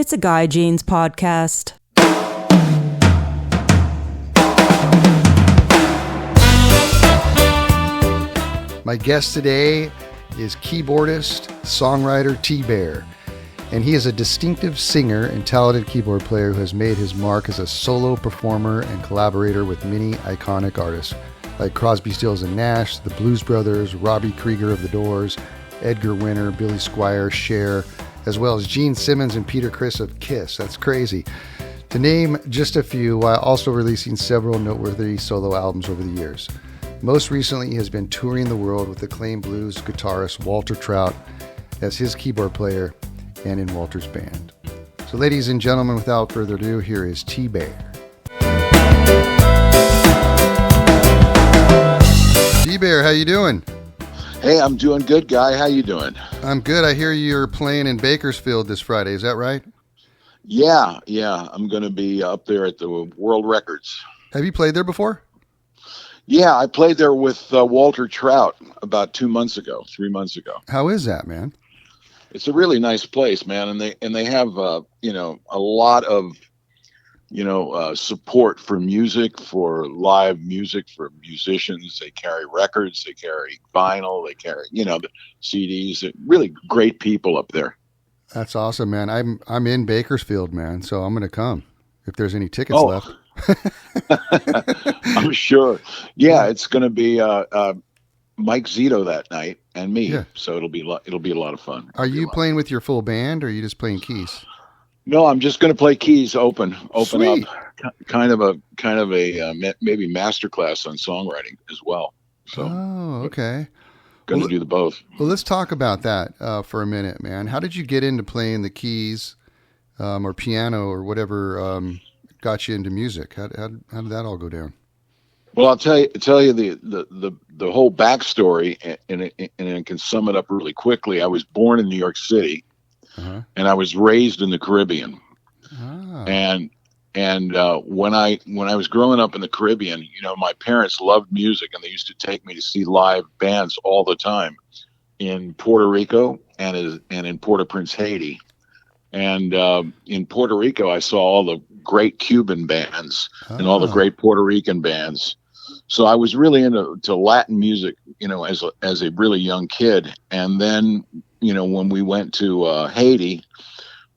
It's a Guy Jeans podcast. My guest today is keyboardist, songwriter T-Bear, and he is a distinctive singer and talented keyboard player who has made his mark as a solo performer and collaborator with many iconic artists like Crosby, Stills and Nash, the Blues Brothers, Robby, Krieger of the Doors, Edgar Winter, Billy Squier, Cher, as well as Gene Simmons and Peter Criss of Kiss. That's crazy. To name just a few, while also releasing several noteworthy solo albums over the years. Most recently, he has been touring the world with acclaimed blues guitarist Walter Trout as his keyboard player and in Walter's band. So ladies and gentlemen, without further ado, here is T-Bear. T-Bear, how you doing? Hey, I'm doing good, Guy. How you doing? I'm good. I hear you're playing in Bakersfield this Friday. Is that right? Yeah. I'm going to be up there at the World Records. Have you played there before? Yeah, I played there with Walter Trout about 3 months ago. How is that, man? It's a really nice place, man, and they have a lot of support for music, for live music, for musicians. They carry records, they carry vinyl, they carry the CDs. Really great people up there. That's awesome, man. I'm in Bakersfield, man, so I'm going to come if there's any tickets left. I'm sure. Yeah, it's going to be Mike Zito that night and me. Yeah. So it'll be a lot of fun. Are you playing with your full band, or are you just playing keys? No, I'm just going to play keys. Open Sweet. Up. Kind of a maybe masterclass on songwriting as well. So. Oh, okay. Going to do the both. Well, let's talk about that for a minute, man. How did you get into playing the keys or piano or whatever got you into music? How did that all go down? Well, I'll tell you the whole backstory, and I can sum it up really quickly. I was born in New York City, and I was raised in the Caribbean. And when I was growing up in the Caribbean, my parents loved music, and they used to take me to see live bands all the time in Puerto Rico and in Port-au-Prince, Haiti. And in Puerto Rico, I saw all the great Cuban bands and all the great Puerto Rican bands. So I was really into Latin music, as a really young kid. And then, when we went to Haiti,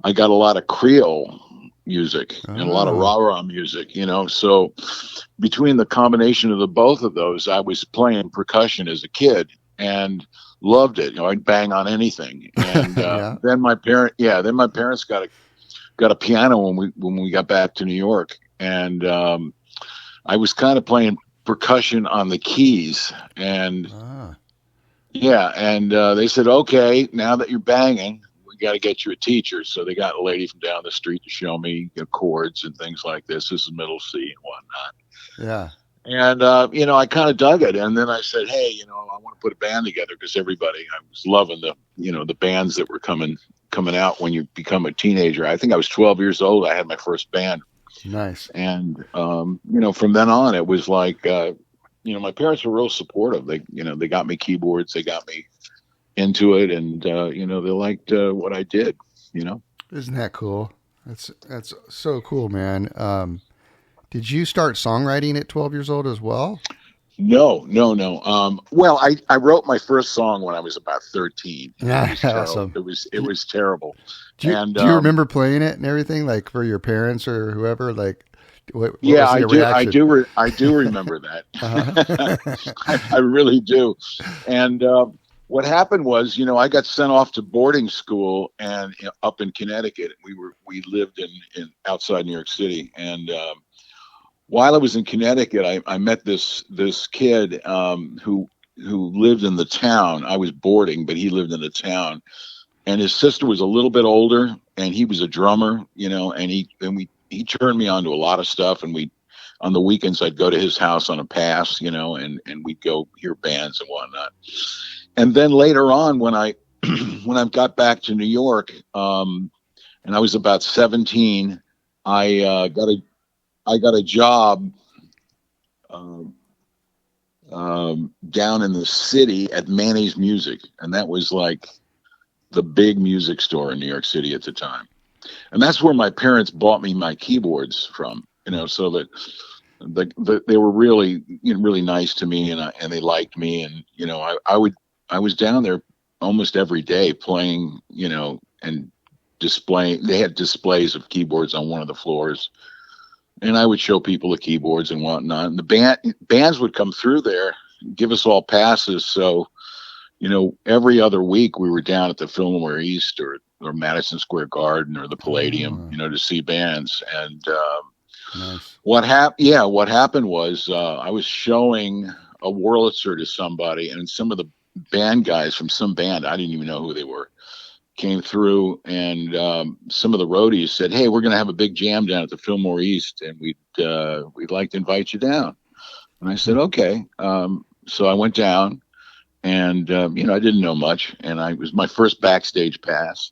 I got a lot of Creole music and a lot of rah-rah music, So between the combination of the both of those, I was playing percussion as a kid and loved it. I'd bang on anything. And then my parents got a piano when we got back to New York, and I was kind of playing percussion on the keys, and they said, okay, now that you're banging, we got to get you a teacher. So they got a lady from down the street to show me chords and things like this. This is middle C and whatnot. Yeah. And, I kind of dug it. And then I said, hey, I want to put a band together, because I was loving the bands that were coming out when you become a teenager. I think I was 12 years old. I had my first band. Nice. And, from then on, it was like, my parents were real supportive. They got me keyboards, they got me into it, and, they liked what I did, Isn't that cool? That's so cool, man. Did you start songwriting at 12 years old as well? No. Well, I wrote my first song when I was about 13. Awesome. It was terrible. Do you remember playing it and everything, like for your parents or whoever? Like, what was your reaction? I do remember that. I really do. And what happened was, I got sent off to boarding school and up in Connecticut. We lived in outside New York City, and while I was in Connecticut, I met this kid who lived in the town. I was boarding, but he lived in the town, and his sister was a little bit older, and he was a drummer, and he turned me on to a lot of stuff. And on the weekends, I'd go to his house on a pass, and we'd go hear bands and whatnot. And then later on, when I got back to New York, and I was about 17, I got a job down in the city at Manny's Music, and that was like the big music store in New York City at the time. And that's where my parents bought me my keyboards from, so that they were really, really nice to me, and they liked me. And, I was down there almost every day playing, and displaying. They had displays of keyboards on one of the floors, and I would show people the keyboards and whatnot. And the bands would come through there, give us all passes. So, every other week we were down at the Fillmore East or Madison Square Garden or the Palladium, to see bands. And nice. What happened was I was showing a Wurlitzer to somebody, and some of the band guys from some band, I didn't even know who they were, came through, and some of the roadies said, "Hey, we're going to have a big jam down at the Fillmore East, and we'd like to invite you down." And I said, "Okay." So I went down, and I didn't know much, and it was my first backstage pass,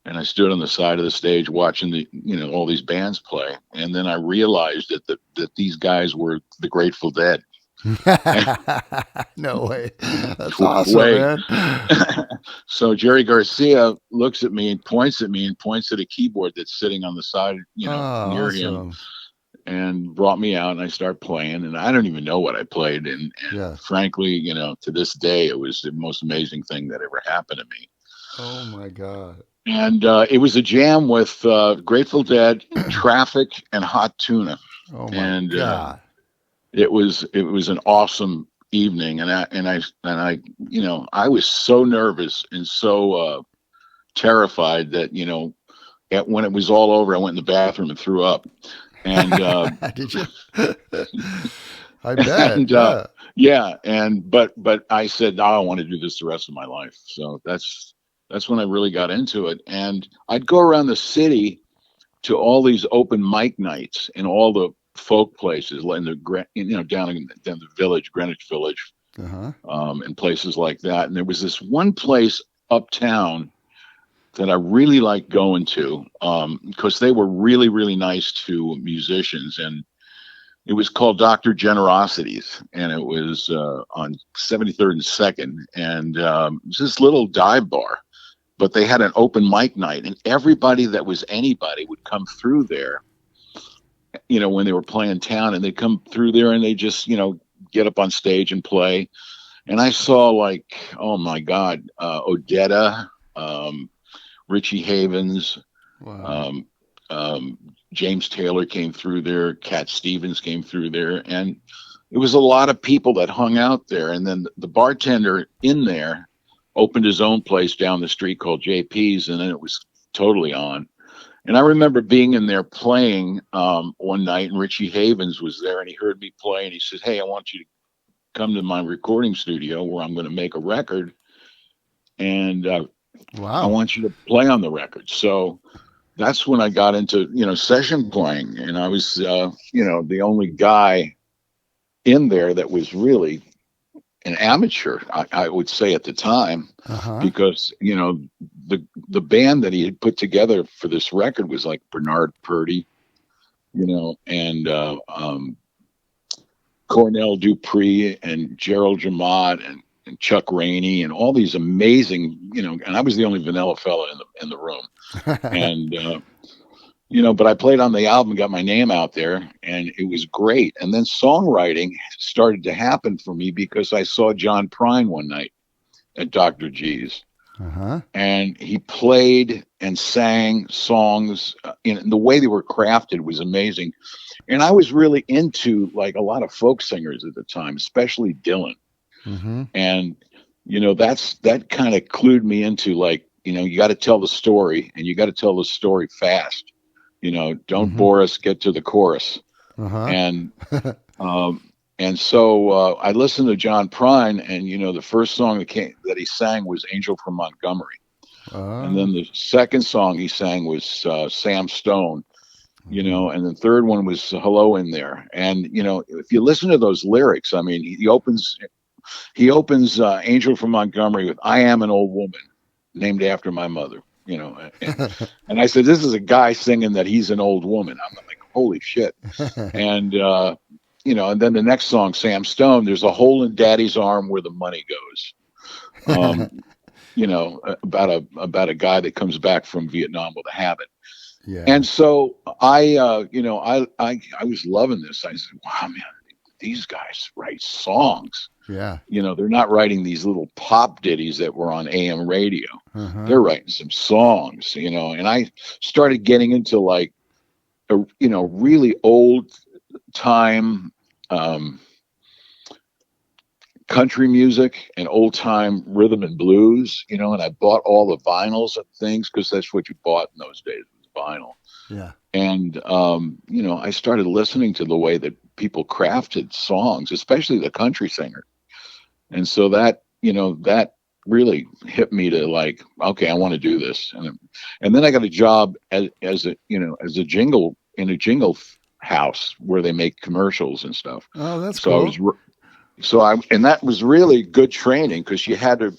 and I stood on the side of the stage watching all these bands play, and then I realized that these guys were the Grateful Dead. No way. That's awesome, man. So Jerry Garcia looks at me and points at a keyboard that's sitting on the side, near awesome. him, and brought me out, and I start playing, and I don't even know what I played. And frankly, to this day, it was the most amazing thing that ever happened to me. Oh my God. And it was a jam with Grateful Dead, Traffic, and Hot Tuna. Oh my God. It was an awesome evening, and I was so nervous and so terrified that when it was all over, I went in the bathroom and threw up. And did you? I bet. And but I said, no, I want to do this the rest of my life. So that's when I really got into it, and I'd go around the city to all these open mic nights in all the folk places, in the down in the village, Greenwich Village, and places like that. And there was this one place uptown that I really liked going to, because they were really, really nice to musicians. And it was called Dr. Generosity's, and it was on 73rd and 2nd. And it was this little dive bar, but they had an open mic night, and everybody that was anybody would come through there, when they were playing town, and they'd come through there and they just, get up on stage and play. And I saw oh my God, Odetta, Richie Havens, wow. James Taylor came through there, Cat Stevens came through there, and it was a lot of people that hung out there. And then the bartender in there opened his own place down the street called JP's, and then it was totally on. And I remember being in there playing one night, and Richie Havens was there, and he heard me play, and he said, "Hey, I want you to come to my recording studio where I'm going to make a record, and wow, I want you to play on the record." So that's when I got into, session playing, and I was, the only guy in there that was really an amateur, I would say at the time, because, the band that he had put together for this record was like Bernard Purdy, and Cornell Dupree and Gerald Jamad and Chuck Rainey and all these amazing, and I was the only vanilla fella in the room. And, but I played on the album, got my name out there, and it was great. And then songwriting started to happen for me because I saw John Prine one night at Dr. G's. And he played and sang songs, and the way they were crafted was amazing. And I was really into a lot of folk singers at the time, especially Dylan. And, that kind of clued me into you got to tell the story, and you got to tell the story fast. Don't bore us, get to the chorus. And so I listened to John Prine, and the first song that he sang was "Angel from Montgomery," and then the second song he sang was "Sam Stone," and the third one was "Hello in There." And if you listen to those lyrics, I mean, he opens "Angel from Montgomery" with "I am an old woman named after my mother." And I said, this is a guy singing that he's an old woman. I'm like, holy shit. And, and then the next song, Sam Stone, there's a hole in daddy's arm where the money goes. about a guy that comes back from Vietnam with a habit. Yeah. And so I was loving this. I said, wow, man, these guys write songs. Yeah. They're not writing these little pop ditties that were on AM radio. Uh-huh. They're writing some songs, and I started getting into like, really old time, country music and old time rhythm and blues, and I bought all the vinyls and things because that's what you bought in those days, was vinyl. Yeah. And, I started listening to the way that people crafted songs, especially the country singer. And so that really hit me to like, okay, I want to do this. And then I got a job as a jingle in a jingle house where they make commercials and stuff. Oh, that's cool. And that was really good training because you had to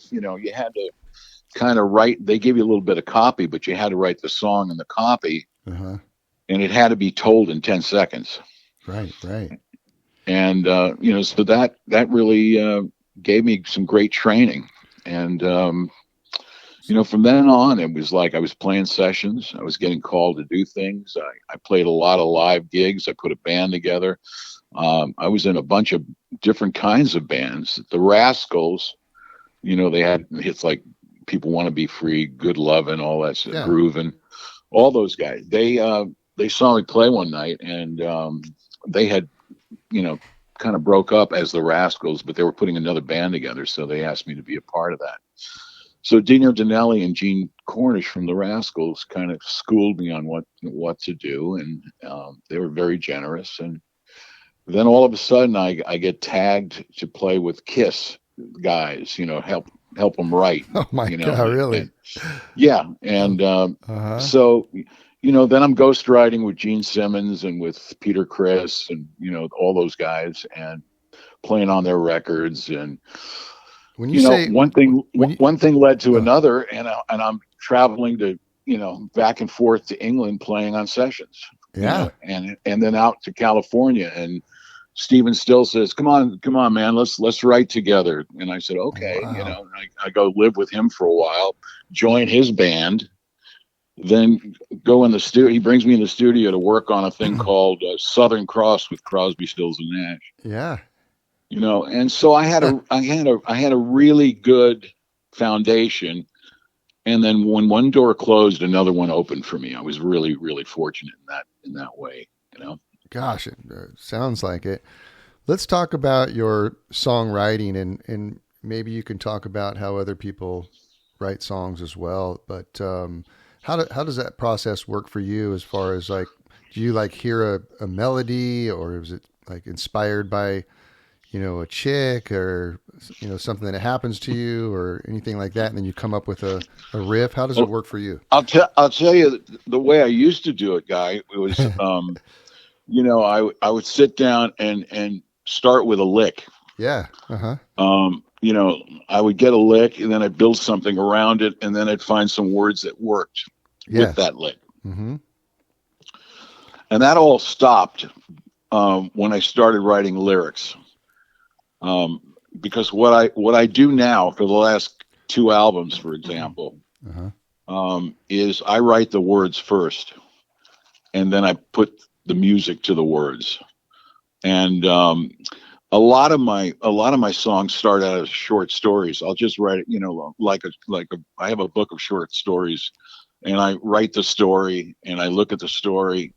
kind of write, they give you a little bit of copy, but you had to write the song and the copy. Uh-huh. And it had to be told in 10 seconds. Right. And, so that really gave me some great training. And, from then on, it was like I was playing sessions. I was getting called to do things. I played a lot of live gigs. I put a band together. I was in a bunch of different kinds of bands. The Rascals, they had hits like People Want to Be Free, Good Lovin', all that stuff, Groovin', all those guys. They saw me play one night, and they had, kind of broke up as the Rascals, but they were putting another band together, so they asked me to be a part of that. So Dino Danelli and Gene Cornish from the Rascals kind of schooled me on what to do, and they were very generous. And then all of a sudden, I get tagged to play with Kiss guys, help them write. Oh my God, really? So, then I'm ghostwriting with Gene Simmons and with Peter Criss and, all those guys and playing on their records. And, when you say one thing led to another, and I'm traveling to, back and forth to England playing on sessions. Yeah. And then out to California, and Stephen Still says, come on, man, let's write together. And I said, okay. Wow. I go live with him for a while, join his band, then go in the studio. He brings me in the studio to work on a thing called Southern Cross with Crosby, Stills and Nash. Yeah. And so I had a really good foundation. And then when one door closed, another one opened for me. I was really, really fortunate in that way, Gosh, it sounds like it. Let's talk about your songwriting, and maybe you can talk about how other people write songs as well. But how does that process work for you? As far as like, do you like hear a melody, or is it like inspired by, a chick, or something that happens to you, or anything like that, and then you come up with a riff? How does it work for you? I'll tell you the way I used to do it, Guy. It was. I would sit down and start with a lick. Yeah. Uh-huh. I would get a lick, and then I'd build something around it, and then I'd find some words that worked with that lick. Mm-hmm. And that all stopped when I started writing lyrics. Because what I do now for the last 2 albums, for example, is I write the words first, and then I put the music to the words. And a lot of my songs start out as short stories. I'll just write it, I have a book of short stories, and I write the story, and I look at the story,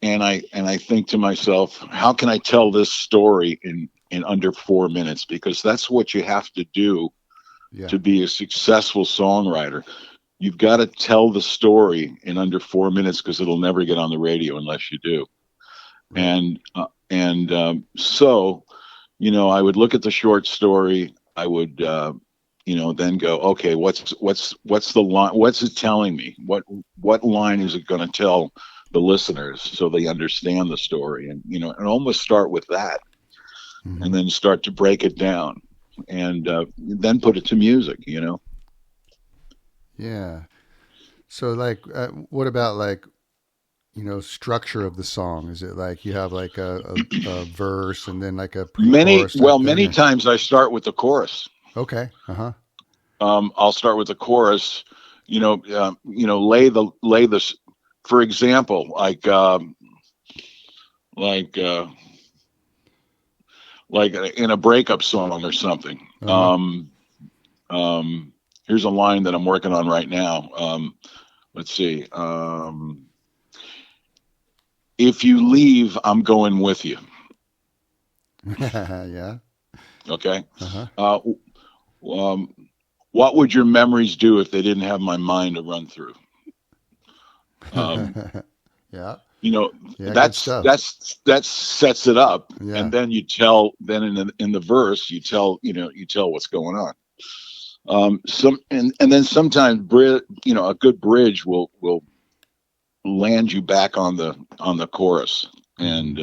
and I think to myself, how can I tell this story in under 4 minutes? Because that's what you have to do to be a successful songwriter. You've got to tell the story in under 4 minutes, because it'll never get on the radio unless you do. Right. So, I would look at the short story. I would, then go, okay, what's the line? What's it telling me? What line is it going to tell the listeners so they understand the story? And, and almost start with that, and then start to break it down, and then put it to music, Yeah. So like, what about like, structure of the song? Is it like you have like a verse and then like a pre-chorus? Many times I start with the chorus. Okay. Uh-huh. I'll start with the chorus. Lay the, for example, like in a breakup song or something. Here's a line that I'm working on right now. Let's see. If you leave, I'm going with you. Yeah. Okay. What would your memories do if they didn't have my mind to run through? Yeah. That sets it up, and then you tell. Then in the verse, you tell what's going on. And then sometimes a good bridge will land you back on the chorus, and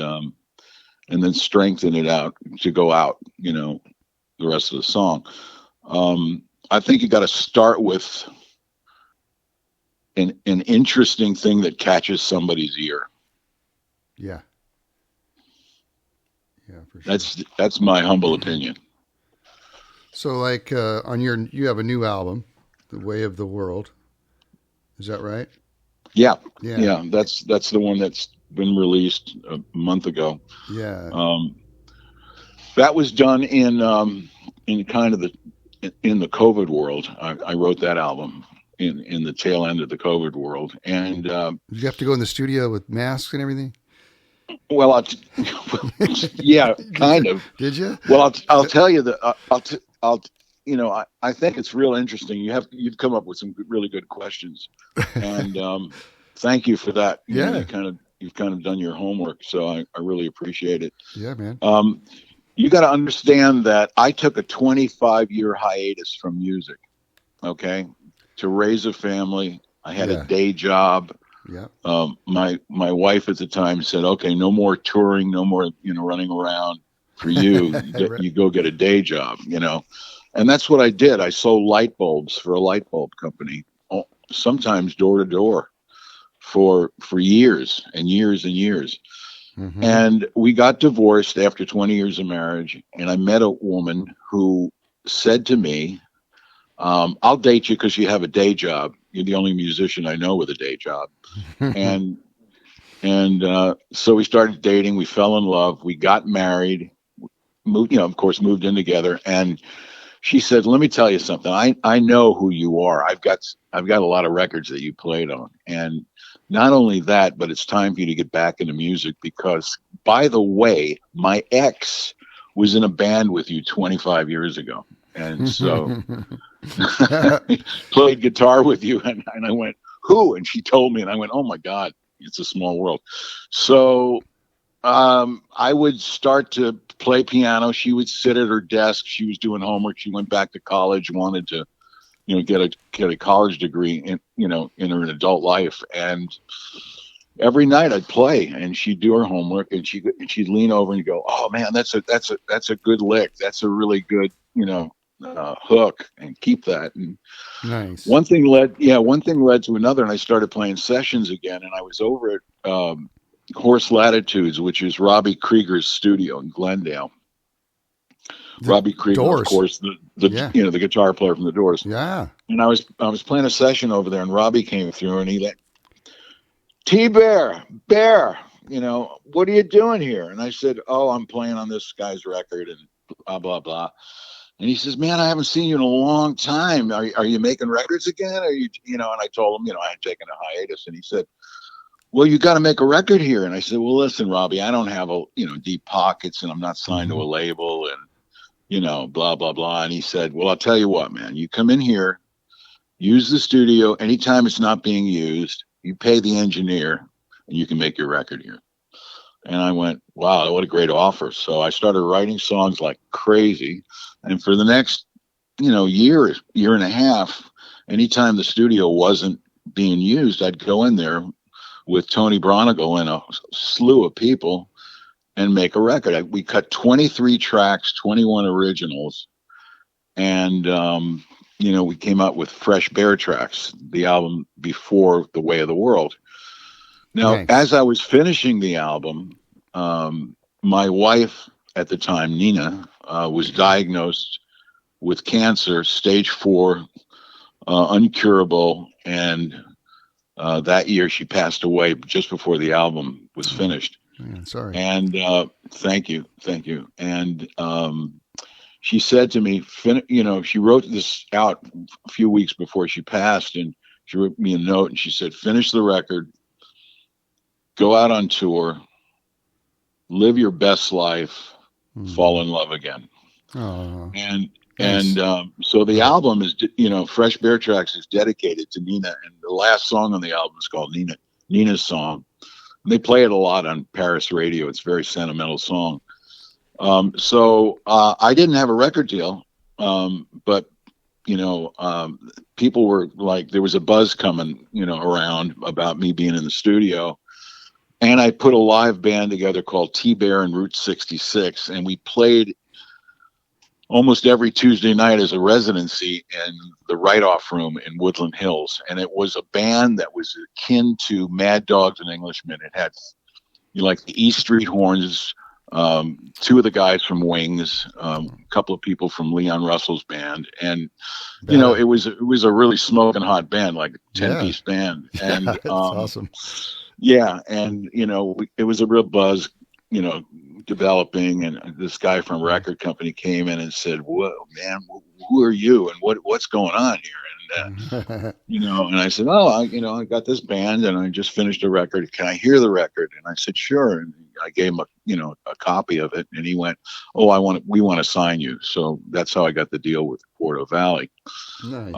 then strengthen it out to go out. The rest of the song. I think you got to start with an interesting thing that catches somebody's ear. Yeah. Yeah, for sure. That's my humble opinion. So, like you have a new album, "The Way of the World." Is that right? Yeah. That's the one that's been released a month ago. Yeah. That was done in kind of in the COVID world. I wrote that album in the tail end of the COVID world, and did you have to go in the studio with masks and everything? Well, yeah, kind of. Did you? Well, I'll tell you that I think it's real interesting. You've come up with some really good questions, and thank you for that. You've kind of done your homework, so I really appreciate it. Yeah, man. You got to understand that I took a 25-year hiatus from music, okay, to raise a family. I had a day job. Yeah. My wife at the time said, "Okay, no more touring, no more running around for you. Right. You go get a day job, And that's what I did. I sold light bulbs for a light bulb company, sometimes door to door, for years and years and years. Mm-hmm. And we got divorced after 20 years of marriage. And I met a woman who said to me, I'll date you because you have a day job. You're the only musician I know with a day job. and so we started dating. We fell in love. We got married, moved in together. And she said, "Let me tell you something. I know who you are. I've got a lot of records that you played on. And not only that, but it's time for you to get back into music because, by the way, my ex was in a band with you 25 years ago. And so played guitar with you." And I went, "Who?" And she told me, and I went, "Oh my God, it's a small world." So I would start to play piano. She would sit at her desk. She was doing homework. She went back to college, wanted to, get a college degree in her adult life. And every night I'd play, and she'd do her homework, and she'd lean over and go, "Oh man, that's a good lick. That's a really good, hook, and keep that." And nice. One thing led to another, and I started playing sessions again. And I was over at Horse Latitudes, which is Robby Krieger's studio in Glendale. Robby Krieger, Doors. Of course, the guitar player from the Doors. Yeah. And I was playing a session over there, and Robby came through, and he went, Bear, what are you doing here?" And I said, "Oh, I'm playing on this guy's record," and blah blah blah. And he says, "Man, I haven't seen you in a long time. Are you making records again? Are you, And I told him, I had taken a hiatus. And he said, "Well, you got to make a record here." And I said, "Well, listen, Robby, I don't have deep pockets, and I'm not signed to a label, and blah blah blah." And he said, "Well, I'll tell you what, man. You come in here, use the studio. Anytime it's not being used, you pay the engineer, and you can make your record here." And I went, "Wow, what a great offer." So I started writing songs like crazy. And for the next, year and a half, anytime the studio wasn't being used, I'd go in there with Tony Bronigal and a slew of people and make a record. We cut 23 tracks, 21 originals. And, we came out with Fresh Bear Tracks, the album before The Way of the World. Now, nice. As I was finishing the album, my wife at the time, Nina, was diagnosed with cancer, stage 4, uncurable, and that year she passed away just before the album was finished. Sorry. And thank you. And she said to me, she wrote this out a few weeks before she passed, and she wrote me a note, and she said, finish the record, go out on tour, live your best life, fall in love again. Oh. And so the album is, Fresh Bear Tracks is dedicated to Nina, and the last song on the album is called Nina's Song. And they play it a lot on Paris radio. It's a very sentimental song. So I didn't have a record deal, but people were like, there was a buzz coming, around about me being in the studio. And I put a live band together called T-Bear and Route 66, and we played almost every Tuesday night as a residency in the Write-Off Room in Woodland Hills. And it was a band that was akin to Mad Dogs and Englishmen. It had like the E Street Horns, 2 of the guys from Wings, a couple of people from Leon Russell's band. And, it was a really smoking hot band, like a 10-piece band. And that's awesome. Yeah. And, it was a real buzz, developing, and this guy from record company came in and said, "Whoa, man, who are you, and what's going on here?" And and I said, "Oh, I got this band, and I just finished a record. Can I hear the record?" And I said, "Sure." And I gave him a copy of it, and he went, "Oh, we want to sign you." So that's how I got the deal with Porto Valley. Nice.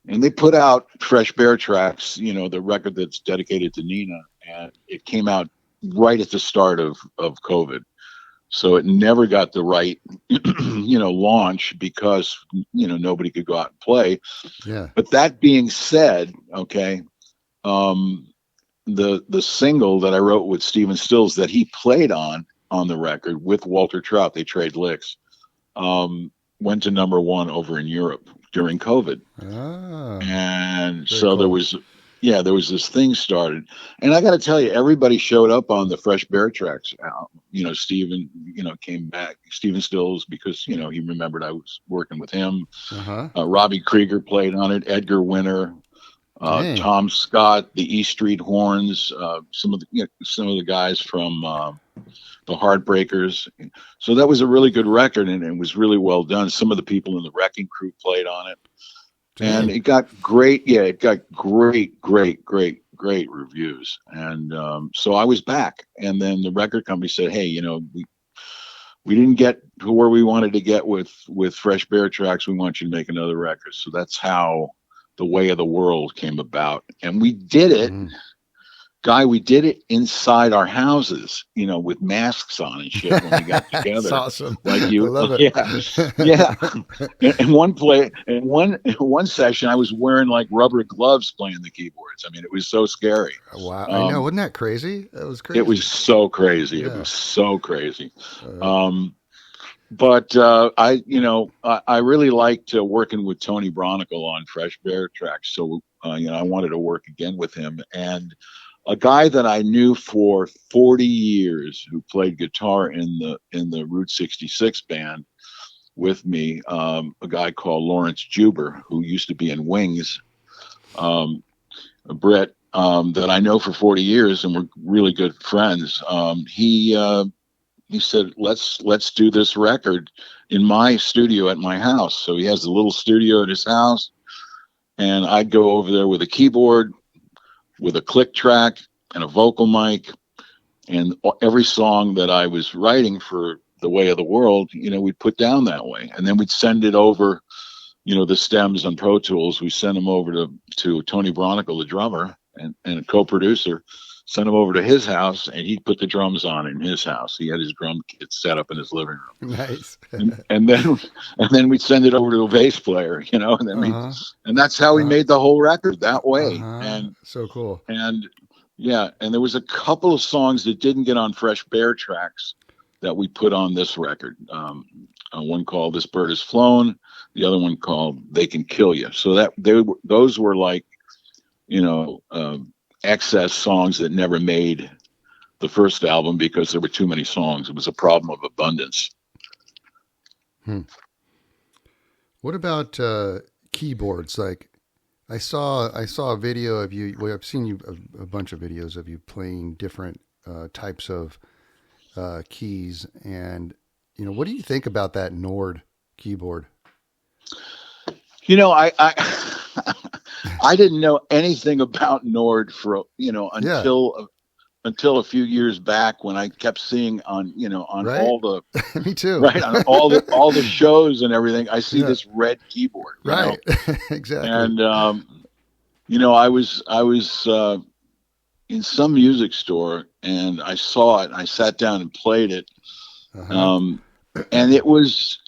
And they put out Fresh Bear Tracks, the record that's dedicated to Nina, and it came out right at the start of COVID. So it never got the right, launch because, nobody could go out and play. Yeah. But that being said, okay, the single that I wrote with Stephen Stills that he played on the record with Walter Trout, they trade licks, went to #1 over in Europe during COVID. And so cool. There was this thing started, and I got to tell you, everybody showed up on the Fresh Bear Tracks. Stephen, came back, Stephen Stills, because, he remembered I was working with him. Robby Krieger played on it, Edgar Winter, Tom Scott, the E Street Horns, some of the guys from the Heartbreakers. So that was a really good record, and it was really well done. Some of the people in the Wrecking Crew played on it. And it got great reviews. And so I was back. And then the record company said, "Hey, we didn't get to where we wanted to get with Fresh Bear Tracks. We want you to make another record." So that's how The Way of the World came about. And we did it. Guy, we did it inside our houses, with masks on and shit when we got together. That's awesome. Like you, I love it. Yeah. In one session, I was wearing like rubber gloves playing the keyboards. I mean, it was so scary. Wow, I know, wasn't that crazy? That was crazy. It was so crazy. Yeah. It was so crazy. But I really liked working with Tony Bronicle on Fresh Bear Tracks, so I wanted to work again with him. And a guy that I knew for 40 years who played guitar in the Route 66 band with me, a guy called Lawrence Juber, who used to be in Wings, Brett, that I know for 40 years, and we're really good friends. He said, let's do this record in my studio at my house. So he has a little studio at his house, and I'd go over there with a keyboard, with a click track and a vocal mic, and every song that I was writing for The Way of the World, we'd put down that way. And then we'd send it over, the stems on Pro Tools. We send them over to Tony Bronicle, the drummer and a co-producer, sent him over to his house, and he put the drums on in his house. He had his drum kit set up in his living room. Nice. and then we'd send it over to a bass player, and then and that's how we made the whole record that way. And so cool. And and there was a couple of songs that didn't get on Fresh Bear Tracks that we put on this record. One called This Bird Has Flown, the other one called They Can Kill You. So those were like, excess songs that never made the first album because there were too many songs. It was a problem of abundance. What about keyboards? Like I saw a video of you. Well, I've seen you a bunch of videos of you playing different types of keys, and what do you think about that Nord keyboard? I didn't know anything about Nord for Yeah, until a few years back when I kept seeing on right. all the Me too. right on all the shows and everything. I see Yeah, this red keyboard, right. Exactly. and I was in some music store and I saw it. And I sat down and played it, Uh-huh. and it was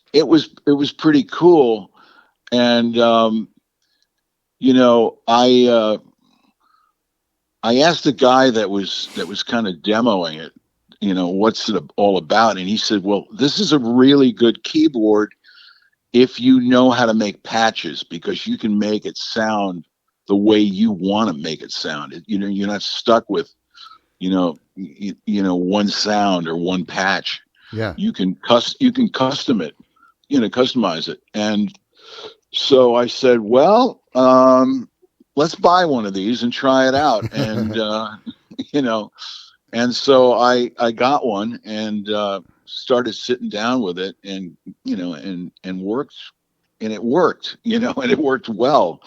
pretty cool. And I asked the guy that was kind of demoing it, what's it all about, and he said, "Well, this is a really good keyboard if you know how to make patches, because you can make it sound the way you want to make it sound. You're not stuck with one sound or one patch. Yeah. You can custom it, customize it." And so I said, "Well, let's buy one of these and try it out." And and so I got one and started sitting down with it, and worked, and it worked, and it worked well.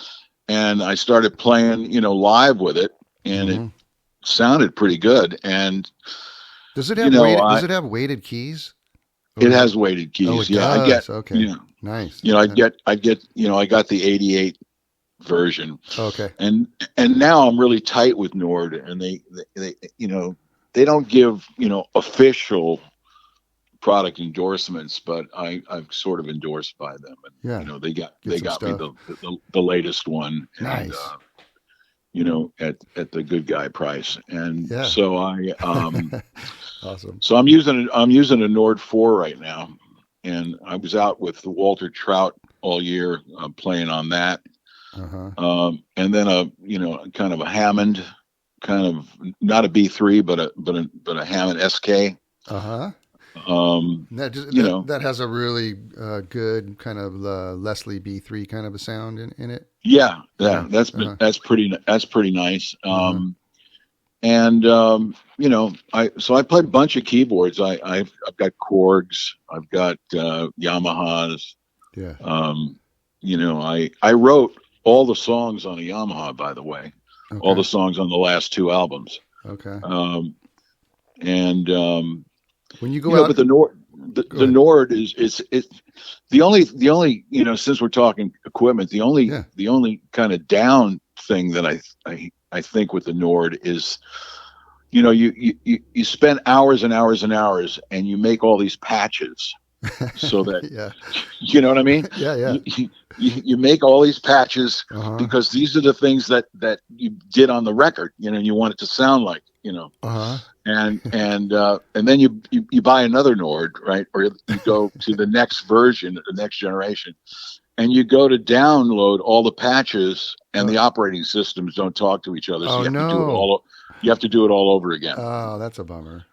And I started playing, live with it, and it sounded pretty good. And does it have does it have weighted keys? It has weighted keys. Oh, it yeah, does. I get. Okay. Nice. I get. I got the 88 version. Okay. And now I'm really tight with Nord, and they they don't give official product endorsements, but I'm sort of endorsed by them, and Yeah. they got me the latest one. Nice. And, at the good guy price, and Yeah. so I awesome. So I'm using a Nord 4 right now, and I was out with the Walter Trout all year playing on that. Uh-huh. And then kind of a Hammond, kind of not a B3, but a Hammond SK. Uh-huh. That has a really good kind of Leslie B3 kind of a sound in it. Yeah, that's pretty nice. And I played a bunch of keyboards. I've got Korgs, I've got Yamahas. Yeah. I wrote all the songs on a Yamaha, by the way. Okay. All the songs on the last two albums. Okay. When you go out, but the Nord is the only since we're talking equipment, the only kind of down thing that I think with the Nord is, you spend hours and hours and hours, and you make all these patches so that yeah. You know what I mean? Yeah. You make all these patches because these are the things that you did on the record, and you want it to sound like, and then you buy another Nord, right? Or you go to the next version, the next generation, and you go to download all the patches, and the operating systems don't talk to each other. So you have to do it all over again. Oh, that's a bummer.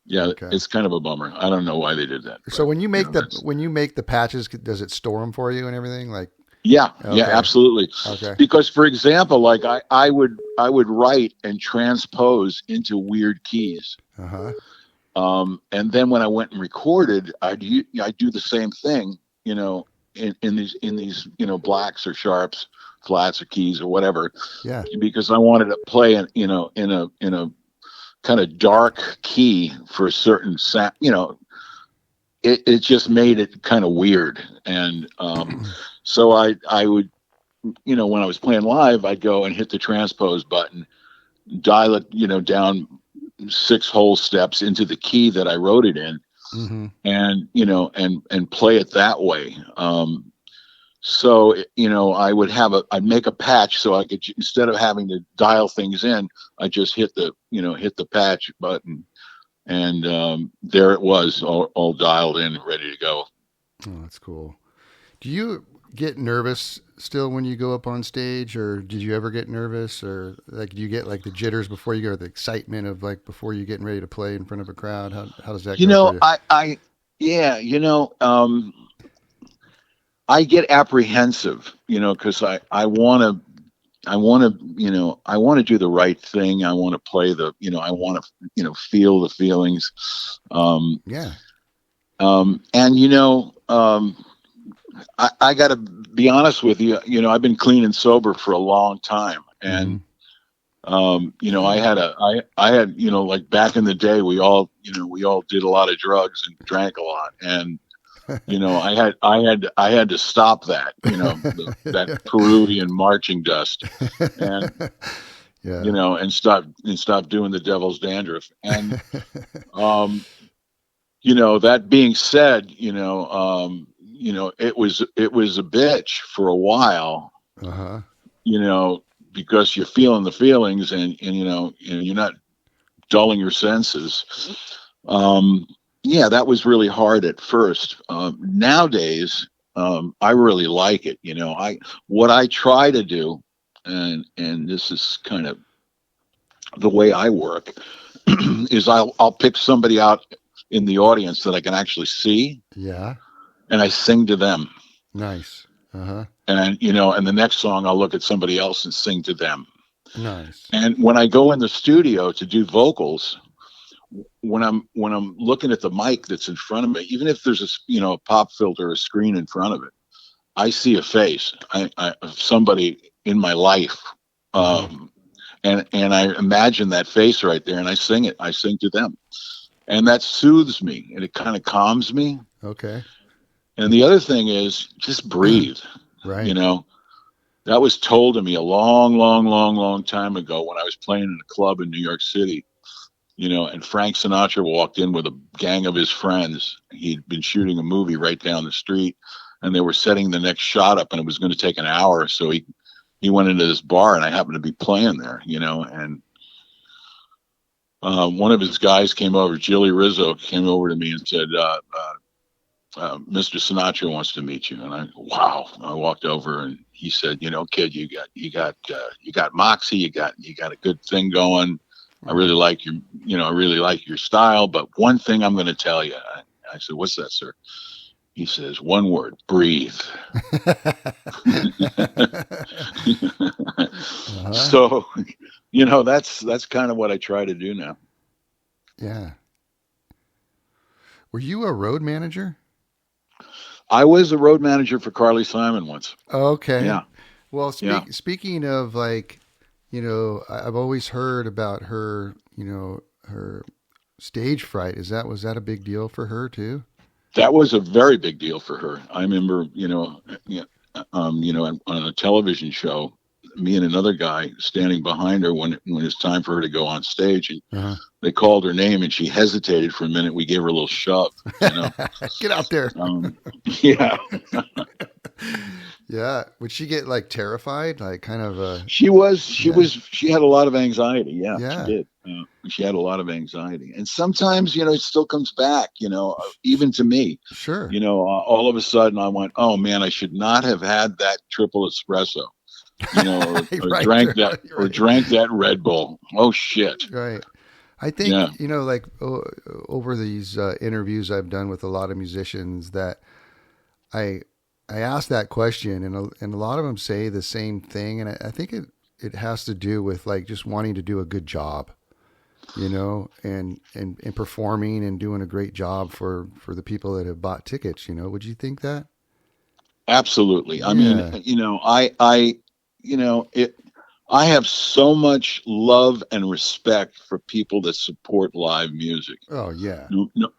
Yeah, okay. It's kind of a bummer. I don't know why they did that. So when you make the patches, does it store them for you and everything? Like, yeah, absolutely. Okay. Because, for example, like I would write and transpose into weird keys. And then when I went and recorded, I do the same thing, in these blacks or sharps, flats or keys or whatever. Yeah. Because I wanted to play in a kind of dark key for a certain sound, it just made it kind of weird. And so I would, when I was playing live, I'd go and hit the transpose button, dial it, down 6 whole steps into the key that I wrote it in, and play it that way. So, I'd make a patch so I could, instead of having to dial things in, I just hit the patch button, and there it was, all dialed in, ready to go. Oh, that's cool. Do you get nervous still when you go up on stage, or did you ever get nervous, or like, do you get like the jitters before you go, or the excitement of like before you're getting ready to play in front of a crowd? How does that go for you? I get apprehensive, because I want to, I want to do the right thing. I want to play I want to, feel the feelings. Yeah. And, I got to be honest with you. I've been clean and sober for a long time, and I had like back in the day, we all did a lot of drugs and drank a lot, and I had to stop that, that Peruvian marching dust, and Yeah. and stop doing the devil's dandruff, and that being said, it was a bitch for a while, Uh-huh. because you're feeling the feelings, and you're not dulling your senses. That was really hard at first. Nowadays, I really like it. What I try to do, and this is kind of the way I work, is I'll pick somebody out in the audience that I can actually see. Yeah. And I sing to them. Nice. Uh-huh. And and the next song I'll look at somebody else and sing to them. Nice. And when I go in the studio to do vocals, when I'm looking at the mic that's in front of me, even if there's a pop filter, a screen in front of it, I see a face, of somebody in my life, and I imagine that face right there, and I sing it. I sing to them, and that soothes me, and it kind of calms me. Okay. And the other thing is just breathe. Right. That was told to me a long, long, long, long time ago when I was playing in a club in New York City. And Frank Sinatra walked in with a gang of his friends. He'd been shooting a movie right down the street, and they were setting the next shot up, and it was going to take an hour. So he went into this bar, and I happened to be playing there, and one of his guys came over, Jilly Rizzo, came over to me and said, Mr. Sinatra wants to meet you. And wow. I walked over, and he said, kid, you got moxie, you got a good thing going. I really like your style, but one thing I'm going to tell you. I said, what's that, sir? He says, one word, breathe. Uh-huh. So, that's kind of what I try to do now. Yeah. Were you a road manager? I was a road manager for Carly Simon once. Okay. Yeah. Well, speaking of I've always heard about her, her stage fright. Was that a big deal for her too? That was a very big deal for her. I remember, on a television show, me and another guy standing behind her when it's time for her to go on stage, and they called her name, and she hesitated for a minute. We gave her a little shove. Get out there. Yeah. Yeah. Would she get like terrified? Like kind of she had a lot of anxiety. Yeah. She did. She had a lot of anxiety. And sometimes, it still comes back, even to me. Sure. All of a sudden I went, oh man, I should not have had that triple espresso, or drank that Red Bull. Oh shit. Right. I think, over these interviews I've done with a lot of musicians, that I ask that question, and a lot of them say the same thing. And I think it has to do with like just wanting to do a good job, and performing and doing a great job for the people that have bought tickets. Would you think that? Absolutely. I mean, I have so much love and respect for people that support live music. Oh yeah.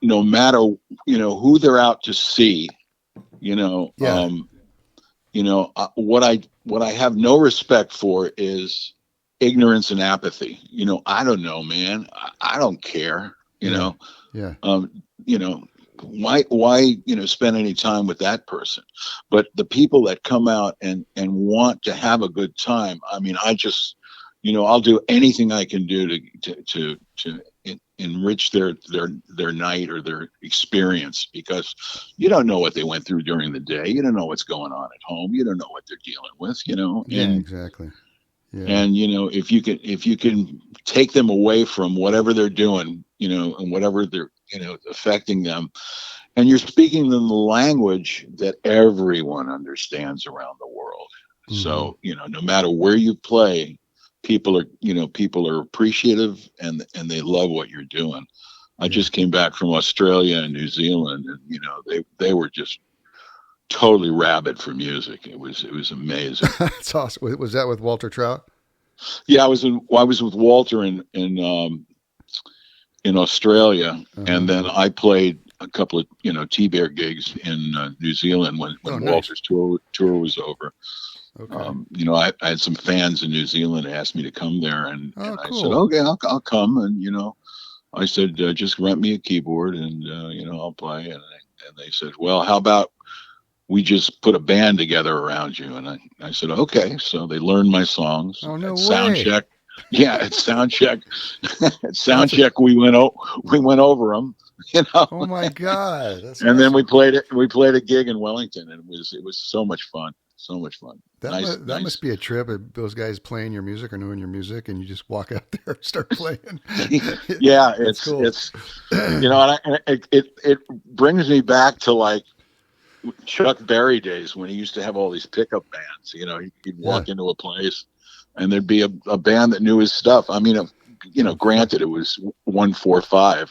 No matter, who they're out to see, what I have no respect for is ignorance and apathy. I don't know, man. I don't care, Yeah. Why spend any time with that person? But the people that come out and want to have a good time, I mean, I just, I'll do anything I can do to enrich their night or their experience, because you don't know what they went through during the day. You don't know what's going on at home. You don't know what they're dealing with, Yeah, exactly. Yeah. And, if you can take them away from whatever they're doing, and whatever they're, affecting them, and you're speaking in the language that everyone understands around the world. Mm-hmm. So, no matter where you play, people are appreciative and they love what you're doing. I just came back from Australia and New Zealand, and they were just totally rabid for music. It was amazing. That's awesome. Was that with Walter Trout? Yeah, I was with Walter in Australia, and then I played a couple of T-Bear gigs in New Zealand when nice. Walter's tour was over. Okay. I had some fans in New Zealand asked me to come there, and cool. I said, okay, I'll come, and I said, just rent me a keyboard, and I'll play, and they said, well, how about we just put a band together around you? And I said, okay. So they learned my songs. Oh, no way. Sound check. Yeah, at sound check. At sound check, we went over them. Oh my God! That's and awesome. Then we played a gig in Wellington, and it was so much fun. So much fun. That must be a trip. Those guys playing your music or knowing your music, and you just walk out there and start playing. Yeah, it's cool. It's and it brings me back to like Chuck Berry days when he used to have all these pickup bands. He'd walk into a place, and there'd be a band that knew his stuff. I mean, granted, it was 1-4-5.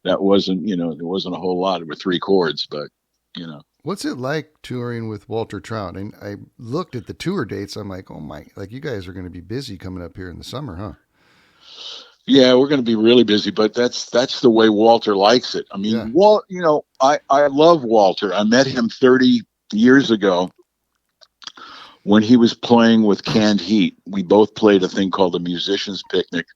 That wasn't there wasn't a whole lot. It were 3 chords, but What's it like touring with Walter Trout? And I looked at the tour dates. I'm like, oh my, like you guys are going to be busy coming up here in the summer, huh? Yeah, we're going to be really busy, but that's the way Walter likes it. I mean, I love Walter. I met him 30 years ago when he was playing with Canned Heat. We both played a thing called the Musicians Picnic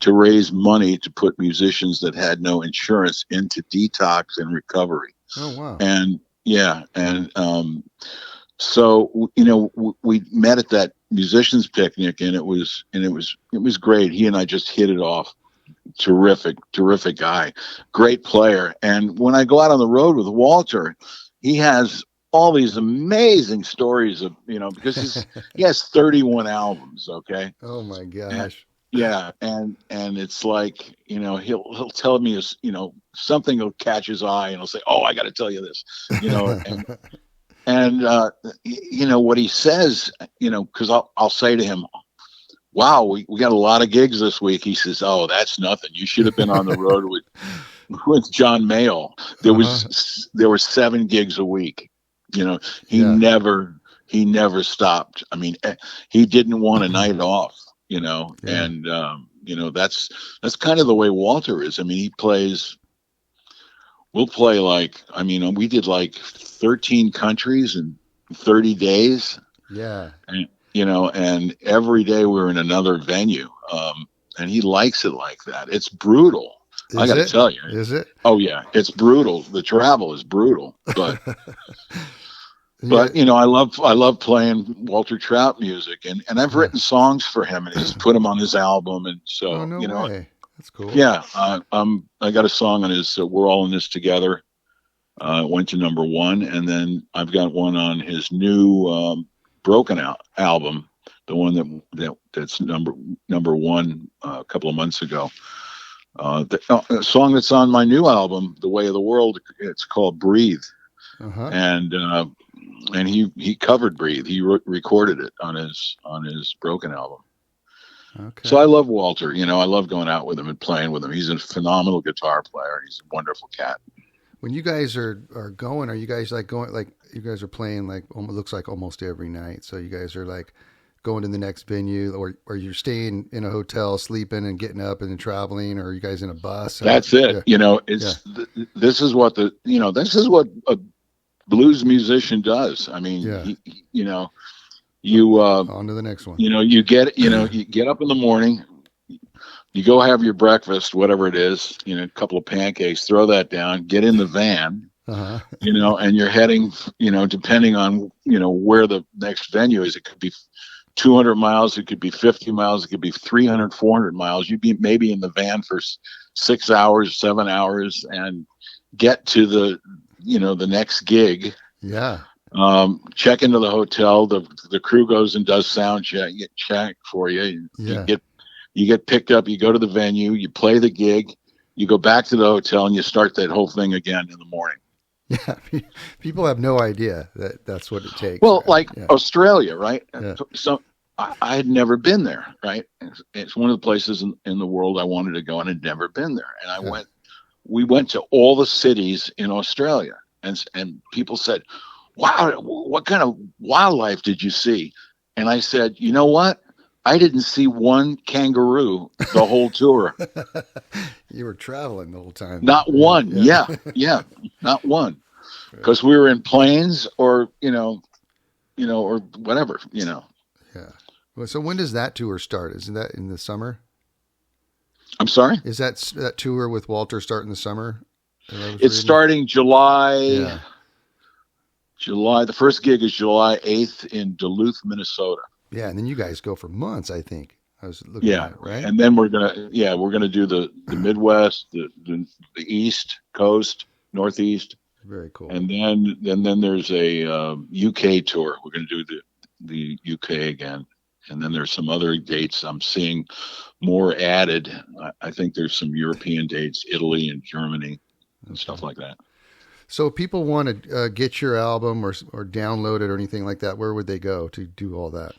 to raise money to put musicians that had no insurance into detox and recovery. Oh, wow. And so we met at that musicians picnic, and it was great. He and I just hit it off. Terrific guy, great player. And when I go out on the road with Walter, he has all these amazing stories of because he has 31 albums. Okay. Oh my gosh. And it's like, he'll tell me something will catch his eye, and he'll say, oh, I got to tell you this, and what he says, because I'll say to him, wow, we got a lot of gigs this week. He says, oh, that's nothing. You should have been on the road with John Mayall. There were 7 gigs a week. He never stopped. I mean, he didn't want a night off. And that's kind of the way Walter is. I mean, we'll play we did like 13 countries in 30 days. Yeah. And, and every day we're in another venue. And he likes it like that. It's brutal. I got to tell you. Is it? Oh yeah. It's brutal. The travel is brutal, but But I love playing Walter Trout music, and I've written songs for him, and he's put them on his album, and so way. That's cool. Yeah, I got a song on his "We're All in This Together." It went to number 1, and then I've got one on his new Broken Out album, the one that's number 1 a couple of months ago. The song that's on my new album, "The Way of the World," it's called "Breathe." Uh-huh. And he covered "Breathe." He recorded it on his Broken album. Okay. So I love Walter. I love going out with him and playing with him. He's a phenomenal guitar player. He's a wonderful cat. When you guys are going, are you guys like going, like you guys are playing like looks like almost every night? So you guys are like going to the next venue, or you're staying in a hotel, sleeping and getting up and then traveling, or are you guys in a bus? That's it. Yeah. This is what a blues musician does. I mean, you on to the next one. You get up in the morning, you go have your breakfast, whatever it is, a couple of pancakes, throw that down, get in the van, uh-huh. And you're heading, depending on, where the next venue is. It could be 200 miles, it could be 50 miles, it could be 300, 400 miles. You'd be maybe in the van for 6 hours, 7 hours, and get to the next gig. Yeah. Check into the hotel. The crew goes and does sound check for you. Yeah. You get picked up. You go to the venue. You play the gig. you go back to the hotel and you start that whole thing again in the morning. Yeah, people have no idea that that's what it takes. Well, right? like Yeah. Australia, right? Yeah. So I had never been there, right? It's one of the places in the world I wanted to go, and I'd never been there. And we went to all the cities in Australia, and people said, "Wow, what kind of wildlife did you see?" And I said, "You know what? I didn't see one kangaroo the whole tour. You were traveling the whole time. Not one. Yeah, not one. Because we were in planes or or whatever. Yeah. Well, so when does that tour start? Isn't that in the summer? I'm sorry? Is that tour with Walter start in the summer? It's starting July. Yeah. The first gig is July 8th in Duluth, Minnesota. Yeah, and then you guys go for months, I think. I was looking at it, right? And then we're gonna do the Midwest, the East Coast, Northeast. Very cool. And then there's a UK tour. We're gonna do the UK again. And then there's some other dates I'm seeing more added. I think there's some European dates, Italy and Germany and stuff like that. So if people want to get your album or download it or anything like that, where would they go to do all that?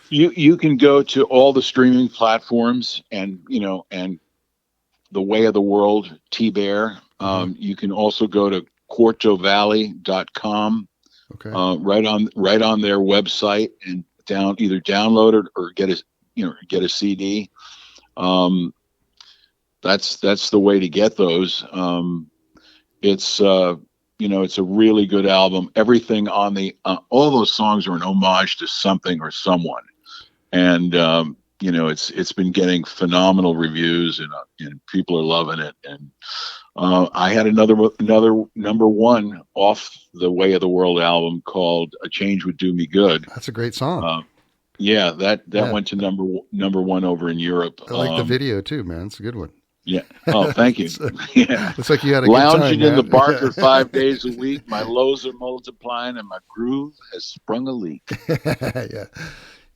You can go to all the streaming platforms and The Way of the World, T-Bear. You can also go to quartovalley.com. Okay. Right on their website and either download it or get a CD. That's the way to get those. It's it's a really good album. Everything on all those songs are an homage to something or someone, and it's been getting phenomenal reviews and people are loving it. And I had another number one off the Way of the World album called "A Change Would Do Me Good." That's a great song. That went to number one over in Europe. I like the video too, man. It's a good one. Yeah. Oh, thank you. Yeah. Looks like you had a Lounging good time, in the Barker 5 days a week. My lows are multiplying and my groove has sprung a leak. Yeah. Yeah.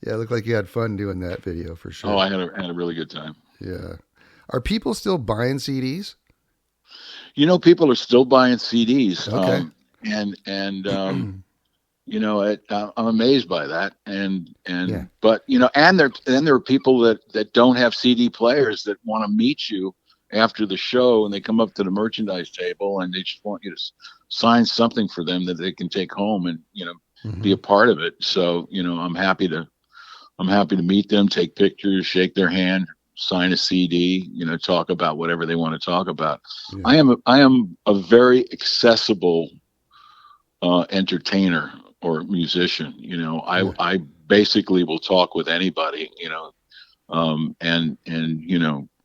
It looked like you had fun doing that video for sure. Oh, I had a really good time. Yeah. Are people still buying CDs? People are still buying CDs. Okay. I'm amazed by that. Yeah. But and there are people that don't have CD players that want to meet you after the show, and they come up to the merchandise table and they just want you to sign something for them that they can take home and be a part of it. So I'm happy to meet them, take pictures, shake their hand, sign a CD, talk about whatever they want to talk about. Yeah. I am a very accessible entertainer or musician. I basically will talk with anybody, and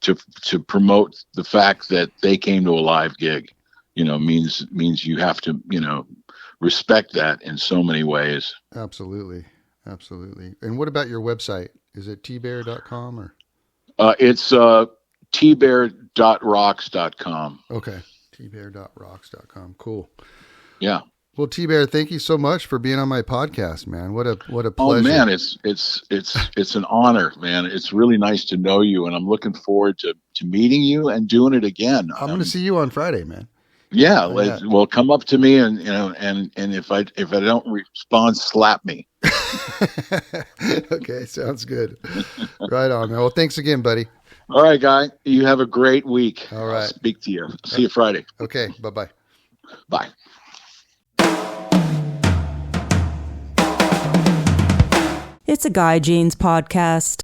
to promote the fact that they came to a live gig, means you have to, respect that in so many ways. Absolutely. Absolutely. And what about your website? Is it tbear.com or? It's tbear.rocks.com. Okay. tbear.rocks.com. Cool. Yeah. Well, T-Bear, thank you so much for being on my podcast, man. What a pleasure. Oh man, it's an honor, man. It's really nice to know you, and I'm looking forward to meeting you and doing it again. I'm going to see you on Friday, man. Yeah, well, come up to me and if I don't respond, slap me. Okay, sounds good. Right on, man. Well, thanks again, buddy. All right, guy. You have a great week. All right. I'll speak to you. See you Friday. Okay. Bye-bye. Bye. It's a Guy Jeans podcast.